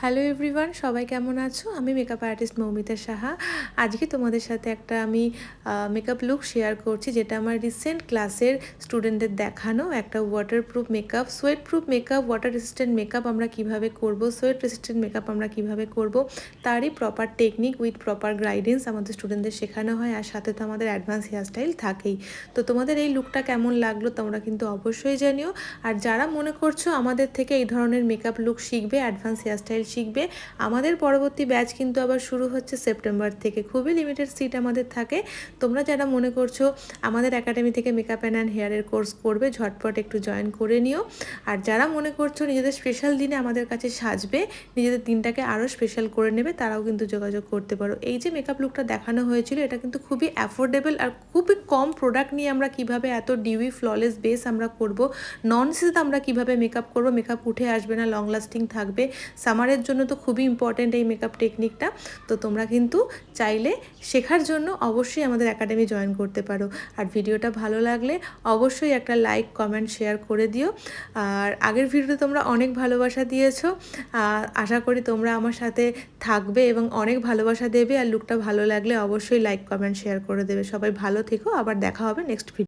Hello everyone, সবাই কেমন আছো? আমি মেকআপ আর্টিস্ট মৌমিতা সাহা। আজকে তোমাদের সাথে একটা আমি মেকআপ লুক শেয়ার করছি, যেটা আমার রিসেন্ট ক্লাসের স্টুডেন্টদের দেখানো একটা waterproof makeup, sweat proof makeup, water resistant makeup আমরা কিভাবে করব, সোয়েট রেসিস্ট্যান্ট মেকআপ আমরা কিভাবে করব, তারই proper technique with proper guidance আমাদের স্টুডেন্টদের শেখানো হয়। আর সাথে তো আমাদের অ্যাডভান্স হেয়ারস্টাইল থাকেই। তো তোমাদের এই লুকটা কেমন লাগলো তোমরা কিন্তু অবশ্যই জানিও। আর যারা মনে করছো আমাদের থেকে এই ধরনের মেকআপ লুক শিখবে, অ্যাডভান্স হেয়ারস্টাইল শিখবে, আমাদের পরবর্তী ব্যাচ কিন্তু আবার শুরু হচ্ছে সেপ্টেম্বর থেকে। খুবই লিমিটেড সিট আমাদের থাকে। তোমরা যারা মনে করছো আমাদের একাডেমি থেকে মেকআপ অ্যান্ড হেয়ারের কোর্স করবে, ঝটপট একটু জয়েন করে নিও। আর যারা মনে করছো নিজেদের স্পেশাল দিনে আমাদের কাছে সাজবে, নিজেদের দিনটাকে আরও স্পেশাল করে নেবে, তারাও কিন্তু যোগাযোগ করতে পারো। এই যে মেকআপ লুকটা দেখানো হয়েছিল, এটা কিন্তু খুবই অ্যাফোর্ডেবল আর খুবই কম প্রোডাক্ট নিয়ে আমরা কিভাবে এত ডিউই ফ্ললেস বেস আমরা করব, নন সিজে আমরা কিভাবে মেকআপ করব, মেকআপ উঠে আসবে না, লং লাস্টিং থাকবে। সামারের জন্য তো খুবই ইম্পর্ট্যান্ট এই মেকআপ টেকনিকটা। তো তোমরা কিন্তু চাইলে শেখার জন্য অবশ্যই আমাদের একাডেমি জয়েন করতে পারো। আর ভিডিওটা ভালো লাগলে অবশ্যই একটা লাইক, কমেন্ট, শেয়ার করে দিও। আর আগের ভিডিওতে তোমরা অনেক ভালোবাসা দিয়েছো, আশা করি তোমরা আমার সাথে থাকবে এবং অনেক ভালোবাসা দেবে। আর লুকটা ভালো লাগলে অবশ্যই লাইক, কমেন্ট, শেয়ার করে দেবে। সবাই ভালো থেকো, আবার দেখা হবে নেক্সট ভিডিও।